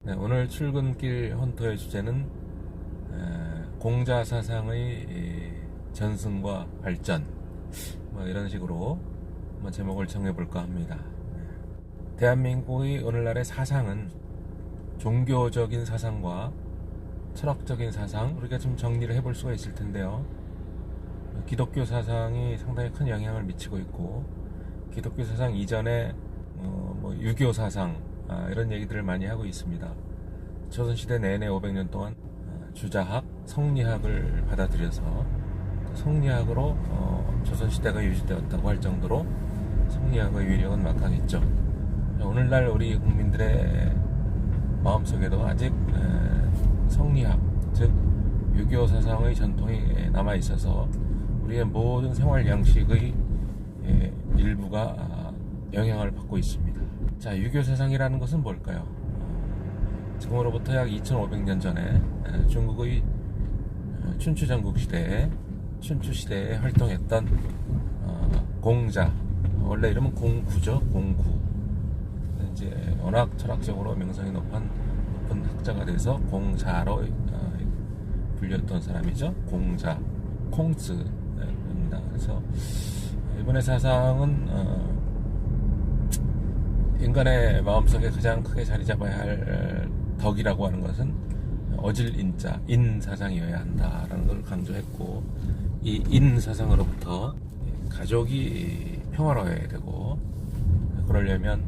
네, 오늘 출근길 헌터의 주제는 공자 사상의 전승과 발전, 뭐 이런 식으로 한번 제목을 정해볼까 합니다. 대한민국의 오늘날의 사상은 종교적인 사상과 철학적인 사상, 우리가 좀 정리를 해볼 수가 있을 텐데요. 기독교 사상이 상당히 큰 영향을 미치고 있고, 기독교 사상 이전에 뭐 유교 사상, 이런 얘기들을 많이 하고 있습니다. 조선시대 내내 500년 동안 주자학, 성리학을 받아들여서 그 성리학으로 조선시대가 유지되었다고 할 정도로 성리학의 위력은 막강했죠. 오늘날 우리 국민들의 마음속에도 아직 성리학, 즉 유교 사상의 전통이 남아있어서 우리의 모든 생활 양식의 일부가 영향을 받고 있습니다. 자, 유교 사상이라는 것은 뭘까요? 지금으로부터 약 2500년 전에 중국의 춘추 전국 시대에 활동했던 공자, 원래 이름은 공구죠. 공구. 이제 워낙 철학적으로 명성이 높은 학자가 돼서 공자로 불렸던 사람이죠. 공자, 콩츠입니다. 그래서 이번의 사상은 인간의 마음속에 가장 크게 자리 잡아야 할 덕이라고 하는 것은 어질 인자, 인 사상이어야 한다라는 걸 강조했고, 이 인 사상으로부터 가족이 평화로워야 되고, 그러려면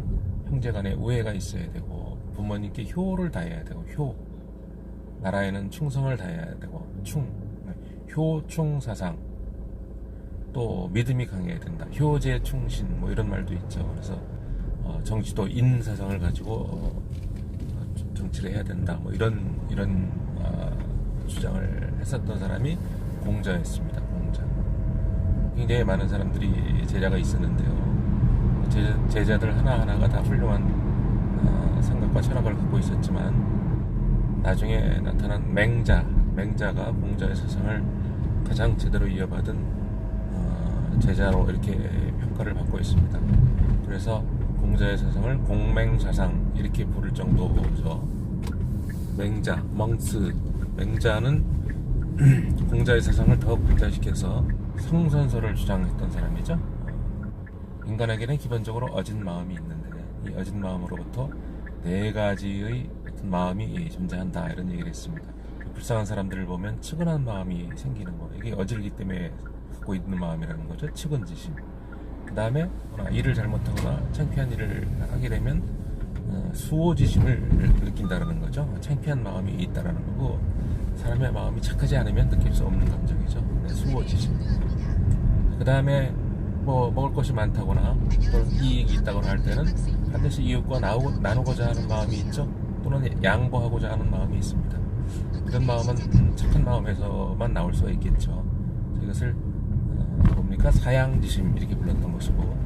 형제 간에 우애가 있어야 되고, 부모님께 효를 다해야 되고, 나라에는 충성을 다해야 되고, 효충 사상, 또 믿음이 강해야 된다, 효제 충신, 뭐 이런 말도 있죠. 그래서 정치도 인 사상을 가지고 정치를 해야 된다, 뭐 이런 주장을 했었던 사람이 공자였습니다. 공자. 굉장히 많은 사람들이 제자가 있었는데요. 제자들 하나하나가 다 훌륭한 생각과 철학을 갖고 있었지만, 나중에 나타난 맹자가 공자의 사상을 가장 제대로 이어받은 제자로 이렇게 평가를 받고 있습니다. 그래서 공자의 사상을 공맹사상 이렇게 부를 정도죠. 맹자는 공자의 사상을 더욱 발전시켜서 성선설을 주장했던 사람이죠. 인간에게는 기본적으로 어진 마음이 있는데, 이 어진 마음으로부터 네 가지의 어떤 마음이 존재한다, 이런 얘기를 했습니다. 불쌍한 사람들을 보면 측은한 마음이 생기는 거, 이게 어질기 때문에 갖고 있는 마음이라는 거죠. 측은지심. 그 다음에 일을 잘못하거나 창피한 일을 하게 되면 수호지심을 느낀다는 거죠. 창피한 마음이 있다라는 거고, 사람의 마음이 착하지 않으면 느낄 수 없는 감정이죠. 수호지심. 그 다음에 뭐 먹을 것이 많다거나 또는 이익이 있다거나 할 때는 반드시 이웃과 나누고자 하는 마음이 있죠. 또는 양보하고자 하는 마음이 있습니다. 이런 마음은 착한 마음에서만 나올 수가 있겠죠. 이것을 뭡니까? 사양지심, 이렇게 불렀던 것이고,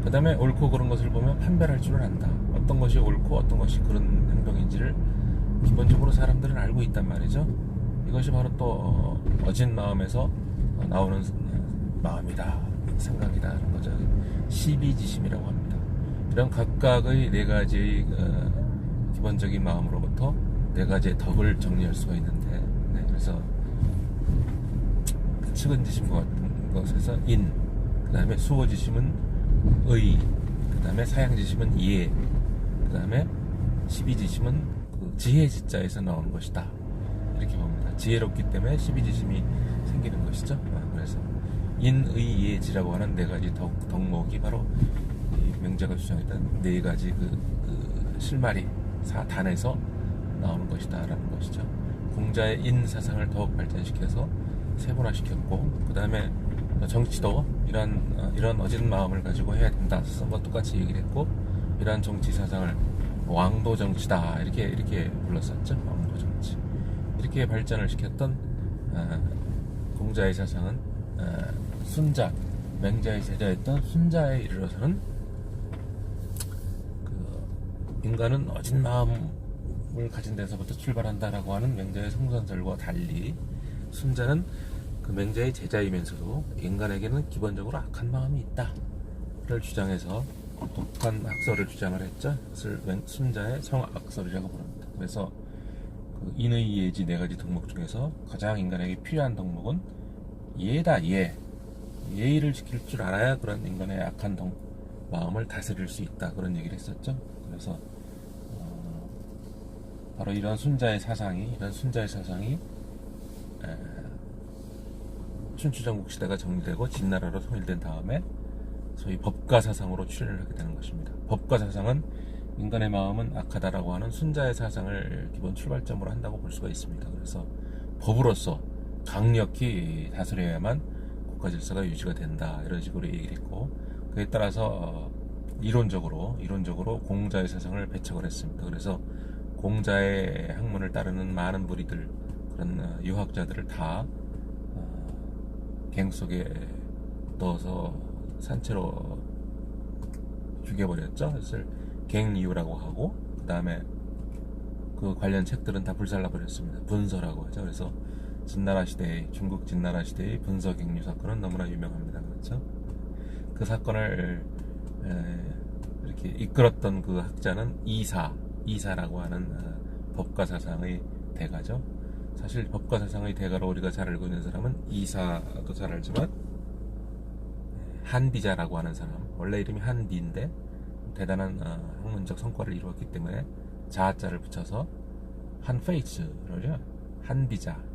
그 다음에 옳고 그른 것을 보면 판별할 줄을 안다. 어떤 것이 옳고 어떤 것이 그런 행동인지를 기본적으로 사람들은 알고 있단 말이죠. 이것이 바로 또 어진 마음에서 나오는 마음이다, 생각이다 하는 거죠. 시비지심이라고 합니다. 이런 각각의 네 가지의 기본적인 마음으로부터 네 가지의 덕을 정리할 수가 있는데, 그래서 측은지심과 같은 것에서 인, 그 다음에 수호지심은 의, 그 다음에 사양지심은 이해, 그 다음에 시비지심은 그 지혜지자에서 나오는 것이다, 이렇게 봅니다. 지혜롭기 때문에 시비지심이 생기는 것이죠. 그래서 인, 의, 이해지라고 하는 네 가지 덕목이 바로 명자가 주장했던 네 가지 그 실마리 단에서 나오는 것이다 라는 것이죠. 공자의 인 사상을 더욱 발전시켜서 세분화시켰고, 그 다음에 정치도 이런 어진 마음을 가지고 해야 된다, 뭐 똑같이 얘기를 했고, 이러한 정치 사상을 왕도 정치다, 이렇게 불렀었죠. 왕도 정치. 이렇게 발전을 시켰던 공자의 사상은 맹자의 제자였던 순자에 이르러서는 인간은 어진 마음을 가진 데서부터 출발한다라고 하는 맹자의 성선설과 달리, 순자는 그 맹자의 제자이면서도 인간에게는 기본적으로 악한 마음이 있다를 주장해서 독한 학설을 주장을 했죠. 그것을 순자의 성악설이라고 부릅니다. 그래서 그 인의 예지 네 가지 덕목 중에서 가장 인간에게 필요한 덕목은 예다. 예의를 지킬 줄 알아야 그런 인간의 악한 마음을 다스릴 수 있다, 그런 얘기를 했었죠. 그래서 바로 이런 순자의 사상이 춘추전국 시대가 정리되고 진나라로 통일된 다음에 소위 법가 사상으로 출현을 하게 되는 것입니다. 법가 사상은 인간의 마음은 악하다라고 하는 순자의 사상을 기본 출발점으로 한다고 볼 수가 있습니다. 그래서 법으로서 강력히 다스려야만 국가 질서가 유지가 된다, 이런 식으로 얘기를 했고, 그에 따라서 이론적으로 공자의 사상을 배척을 했습니다. 그래서 공자의 학문을 따르는 많은 무리들, 그런 유학자들을 다 갱 속에 넣어서 산채로 죽여버렸죠. 그래서 갱리우라고 하고, 그 다음에 그 관련 책들은 다 불살라버렸습니다. 분서라고 하죠. 그래서 중국 진나라 시대의 분서갱류 사건은 너무나 유명합니다. 그렇죠? 그 사건을 이렇게 이끌었던 그 학자는 이사라고 하는 법가 사상의 대가죠. 사실 법가 사상의 대가로 우리가 잘 알고 있는 사람은 이사도 잘 알지만, 한비자라고 하는 사람, 원래 이름이 한비인데 대단한 학문적 성과를 이루었기 때문에 자자를 붙여서 한페이츠를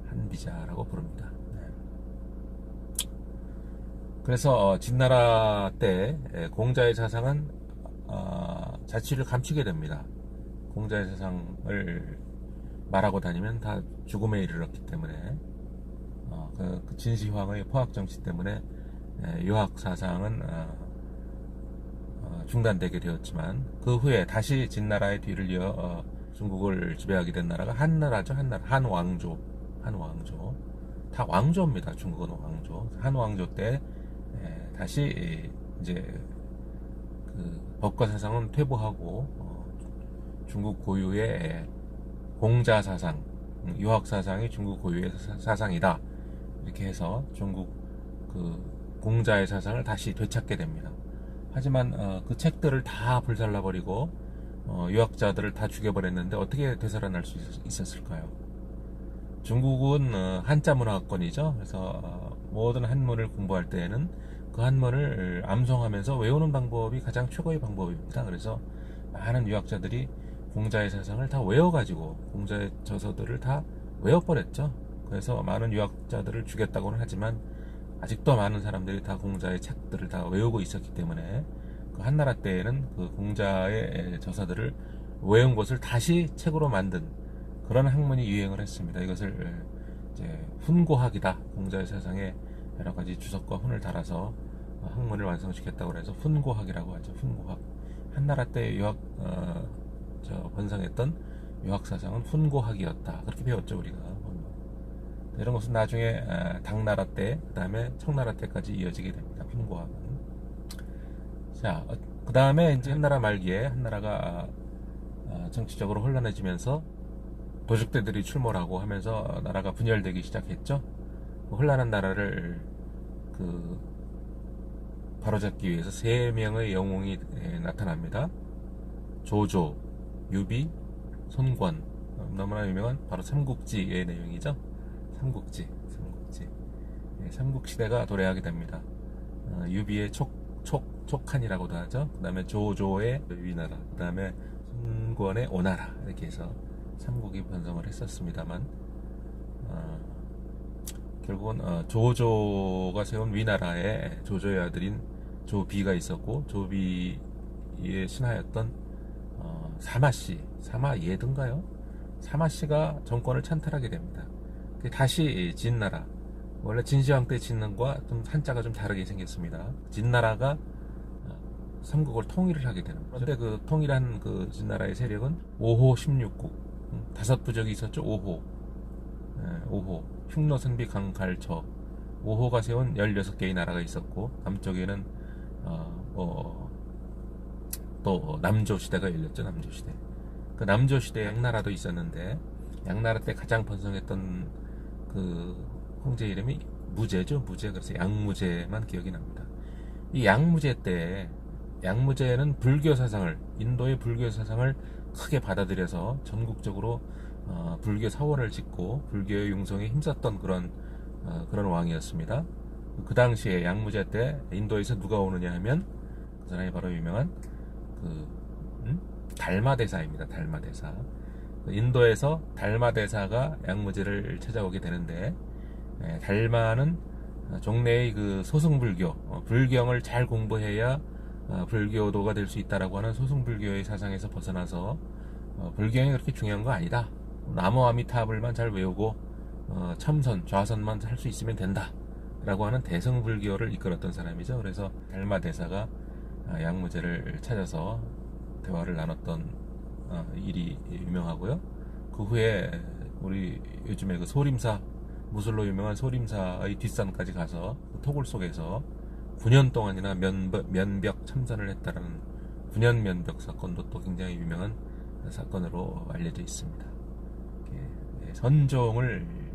한비자라고 부릅니다. 그래서 진나라 때 공자의 사상은 자취를 감추게 됩니다. 공자의 사상을 말하고 다니면 다 죽음에 이르렀기 때문에, 그 진시황의 포악정치 때문에 유학 사상은 중단되게 되었지만, 그 후에 다시 진나라의 뒤를 이어 중국을 지배하게 된 나라가 한나라죠. 한왕조. 다 왕조입니다. 중국은 왕조. 한왕조 때 다시 이제 그 법가 사상은 퇴보하고 중국 고유의 공자 사상, 유학 사상이 중국 고유의 사상이다, 이렇게 해서 중국 그 공자의 사상을 다시 되찾게 됩니다. 하지만 그 책들을 다 불살라버리고 유학자들을 다 죽여버렸는데 어떻게 되살아날 수 있었을까요? 중국은 한자 문화권이죠. 그래서 모든 한문을 공부할 때에는 그 한문을 암송하면서 외우는 방법이 가장 최고의 방법입니다. 그래서 많은 유학자들이 공자의 사상을 다 외워가지고 공자의 저서들을 다 외워버렸죠. 그래서 많은 유학자들을 죽였다고는 하지만 아직도 많은 사람들이 다 공자의 책들을 다 외우고 있었기 때문에, 그 한나라 때에는 그 공자의 저서들을 외운 것을 다시 책으로 만든 그런 학문이 유행을 했습니다. 이것을 이제 훈고학이다, 공자의 사상에 여러 가지 주석과 훈을 달아서 학문을 완성시켰다고 해서 훈고학이라고 하죠. 훈고학. 한나라 때 번성했던 유학 사상은 훈고학이었다, 그렇게 배웠죠 우리가. 이런 것은 나중에 당나라 때, 그 다음에 청나라 때까지 이어지게 됩니다. 훈고학은. 자, 그 다음에 이제 한나라 말기에 한나라가 정치적으로 혼란해지면서 도적대들이 출몰하고 하면서 나라가 분열되기 시작했죠. 그 혼란한 나라를 바로잡기 위해서 3명의 영웅이 나타납니다. 조조, 유비, 손권. 너무나 유명한 바로 삼국지의 내용이죠. 삼국지. 삼국시대가 도래하게 됩니다. 유비의 촉한이라고도 하죠. 그 다음에 조조의 위나라, 그 다음에 손권의 오나라, 이렇게 해서 삼국이 번성을 했었습니다만, 결국은 조조가 세운 위나라에 조조의 아들인 조비가 있었고, 조비의 신하였던 사마예든가요? 사마씨가 정권을 찬탈하게 됩니다. 다시 진나라, 원래 진시황 때 진나라과 좀 한자가 좀 다르게 생겼습니다. 진나라가 삼국을 통일을 하게 되는 거죠. 그런데 그 통일한 그 진나라의 세력은 5호 16국, 5부족이 있었죠. 5호 흉노선비 강갈처, 5호가 세운 16개의 나라가 있었고, 남쪽에는 또 남조시대가 열렸죠. 남조시대. 그 남조시대 양나라도 있었는데, 양나라 때 가장 번성했던 그 황제 이름이 무제죠. 그래서 양무제만 기억이 납니다. 이 양무제 때, 양무제는 인도의 불교 사상을 크게 받아들여서 전국적으로 불교 사원을 짓고 불교의 융성에 힘썼던 그런 왕이었습니다. 그 당시에 양무제 때 인도에서 누가 오느냐 하면 그 사람이 바로 유명한 달마대사입니다. 달마대사. 인도에서 달마대사가 양무제를 찾아오게 되는데, 달마는 종래의 그 소승불교, 불경을 잘 공부해야 불교도가 될 수 있다라고 하는 소승불교의 사상에서 벗어나서 불경이 그렇게 중요한 거 아니다. 나무아미타불만 잘 외우고 첨선, 좌선만 할 수 있으면 된다. 라고 하는 대승불교를 이끌었던 사람이죠. 그래서 달마대사가 양무제를 찾아서 대화를 나눴던 일이 유명하고요. 그 후에 우리 요즘에 그 소림사, 무술로 유명한 소림사의 뒷산까지 가서 그 토굴 속에서 9년 동안이나 면벽 참선을 했다라는 9년 면벽 사건도 또 굉장히 유명한 사건으로 알려져 있습니다. 선종을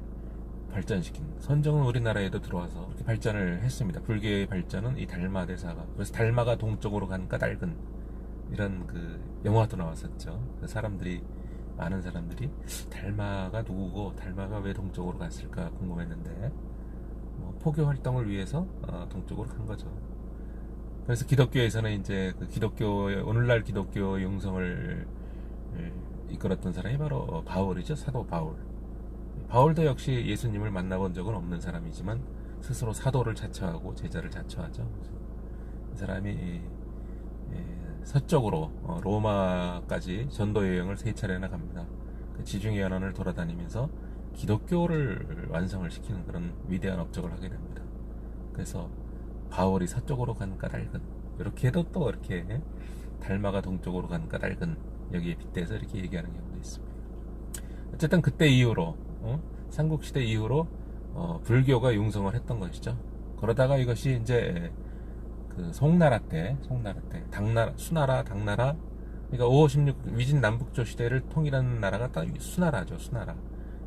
발전시킨, 선종은 우리나라에도 들어와서 그렇게 발전을 했습니다. 불교의 발전은 이 달마대사가, 그래서 달마가 동쪽으로 간 까닭은 이런 그 영화도 나왔었죠. 많은 사람들이 달마가 누구고 달마가 왜 동쪽으로 갔을까 궁금했는데, 포교 활동을 위해서 동쪽으로 간 거죠. 그래서 기독교에서는 이제 오늘날 기독교 융성을 이끌었던 사람이 바로 바울이죠. 사도 바울. 바울도 역시 예수님을 만나본 적은 없는 사람이지만 스스로 사도를 자처하고 제자를 자처하죠. 이 사람이 서쪽으로 로마까지 전도 여행을 3차례나 갑니다. 그 지중해 연안을 돌아다니면서 기독교를 완성을 시키는 그런 위대한 업적을 하게 됩니다. 그래서 바울이 서쪽으로 간 까닭은, 이렇게 해도 또 이렇게 달마가 동쪽으로 간 까닭은 여기에 빗대서 이렇게 얘기하는 경우도 있습니다. 어쨌든 그때 이후로 삼국시대 이후로 불교가 융성을 했던 것이죠. 그러다가 이것이 이제 그 송나라 때 수나라, 당나라, 그러니까 5, 16 위진 남북조 시대를 통일하는 나라가 딱 수나라죠. 수나라.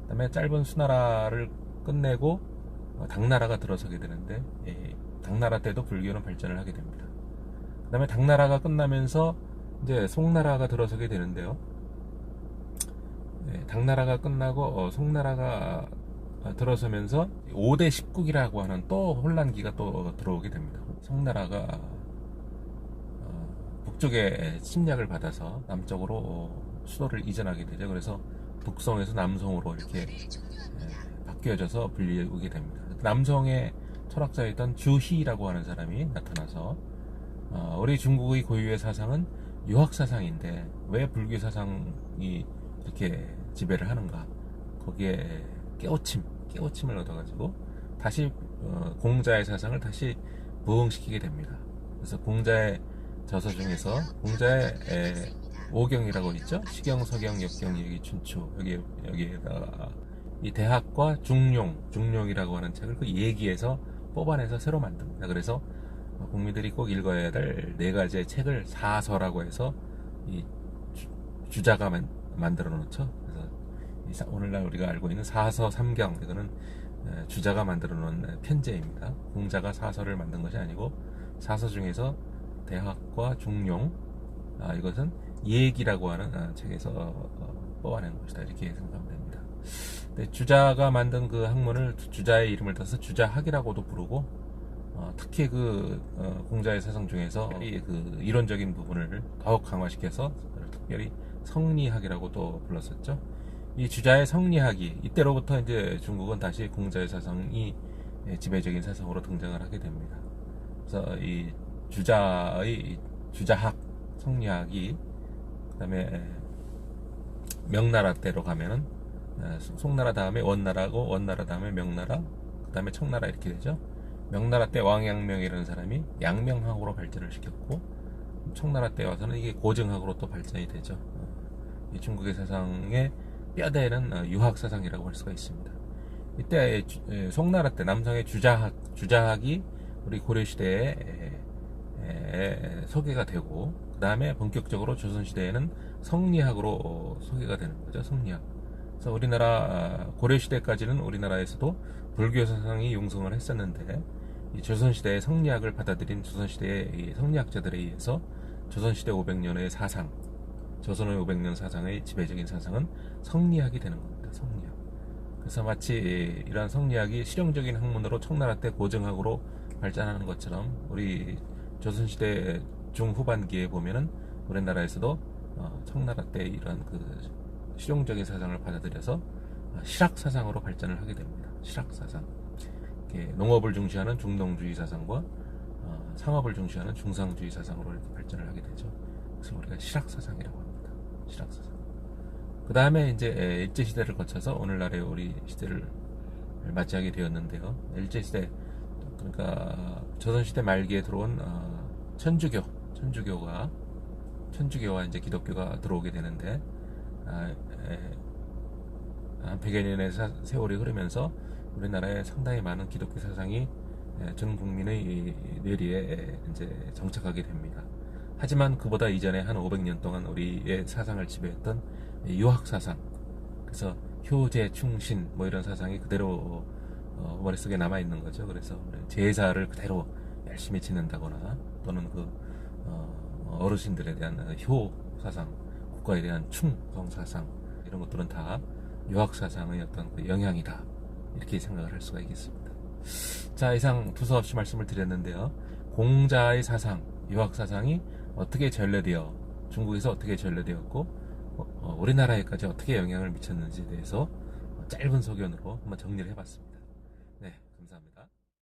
그다음에 짧은 수나라를 끝내고 당나라가 들어서게 되는데, 당나라 때도 불교는 발전을 하게 됩니다. 그다음에 당나라가 끝나면서 이제 송나라가 들어서게 되는데요. 당나라가 끝나고 송나라가 들어서면서 5대 10국이라고 하는 또 혼란기가 또 들어오게 됩니다. 송나라가 북쪽에 침략을 받아서 남쪽으로 수도를 이전하게 되죠. 그래서 북성에서 남성으로 이렇게 바뀌어져서 불리우게 됩니다. 남성의 철학자였던 주희라고 하는 사람이 나타나서 우리 중국의 고유의 사상은 유학 사상인데 왜 불교 사상이 이렇게 지배를 하는가? 거기에 깨우침을 얻어가지고 다시 공자의 사상을 다시 부흥시키게 됩니다. 그래서 공자의 저서 중에서 공자의 오경이라고 있죠. 시경, 서경, 역경, 얘기, 춘추, 여기에다가 이 대학과 중용이라고 하는 책을 그 얘기에서 뽑아내서 새로 만듭니다. 그래서 국민들이 꼭 읽어야 될 4가지의 책을 사서라고 해서 이 주자가 만들어 놓죠. 그래서 오늘날 우리가 알고 있는 사서 삼경, 이거는 주자가 만들어 놓은 편제입니다. 공자가 사서를 만든 것이 아니고 사서 중에서 대학과 중용, 이것은 얘기라고 하는 책에서 뽑아낸 것이다, 이렇게 생각하면 됩니다. 주자가 만든 그 학문을 주자의 이름을 따서 주자학이라고도 부르고, 특히 공자의 사상 중에서 그 이론적인 부분을 더욱 강화시켜서 특별히 성리학이라고 또 불렀었죠. 이 주자의 성리학이, 이때로부터 이제 중국은 다시 공자의 사상이 지배적인 사상으로 등장을 하게 됩니다. 그래서 이 주자의 주자학, 성리학이, 그 다음에 명나라 때로 가면은 송나라 다음에 원나라고, 원나라 다음에 명나라, 그 다음에 청나라, 이렇게 되죠. 명나라 때 왕양명이라는 사람이 양명학으로 발전을 시켰고, 청나라 때 와서는 이게 고증학으로 또 발전이 되죠. 이 중국의 사상의 뼈대는 유학 사상이라고 할 수가 있습니다. 이때 송나라 때 남성의 주자학이 우리 고려시대에 소개가 되고, 그 다음에 본격적으로 조선시대에는 성리학으로 소개가 되는 거죠. 성리학. 그래서 우리나라 고려시대까지는 우리나라에서도 불교 사상이 융성을 했었는데, 이 조선시대의 성리학을 받아들인 조선시대의 성리학자들에 의해서 조선시대 500년의 사상, 조선의 500년 사상의 지배적인 사상은 성리학이 되는 겁니다. 성리학. 그래서 마치 이러한 성리학이 실용적인 학문으로 청나라 때 고정학으로 발전하는 것처럼 우리 조선시대 중후반기에 보면은 우리나라에서도 청나라 때 이러한 그 실용적인 사상을 받아들여서 실학 사상으로 발전을 하게 됩니다. 실학 사상. 농업을 중시하는 중농주의 사상과 상업을 중시하는 중상주의 사상으로 이렇게 발전을 하게 되죠. 그래서 우리가 실학 사상이라고 합니다. 실학 사상. 그 다음에 이제 일제 시대를 거쳐서 오늘날의 우리 시대를 맞이하게 되었는데요. 일제 시대, 그러니까 조선 시대 말기에 들어온 천주교와 이제 기독교가 들어오게 되는데 한 100여 년의 세월이 흐르면서 우리나라에 상당히 많은 기독교 사상이 전 국민의 뇌리에 이제 정착하게 됩니다. 하지만 그보다 이전에 한 500년 동안 우리의 사상을 지배했던 유학 사상, 그래서 효제, 충신 뭐 이런 사상이 그대로 머릿속에 남아 있는 거죠. 그래서 제사를 그대로 열심히 지낸다거나 또는 그 어르신들에 대한 효 사상, 국가에 대한 충성 사상, 이런 것들은 다 유학 사상의 어떤 그 영향이다, 이렇게 생각을 할 수가 있겠습니다. 자, 이상 두서없이 말씀을 드렸는데요. 공자의 사상, 유학 사상이 어떻게 전래되어 중국에서 어떻게 전래되었고 우리나라에까지 어떻게 영향을 미쳤는지에 대해서 짧은 소견으로 한번 정리를 해봤습니다. 네, 감사합니다.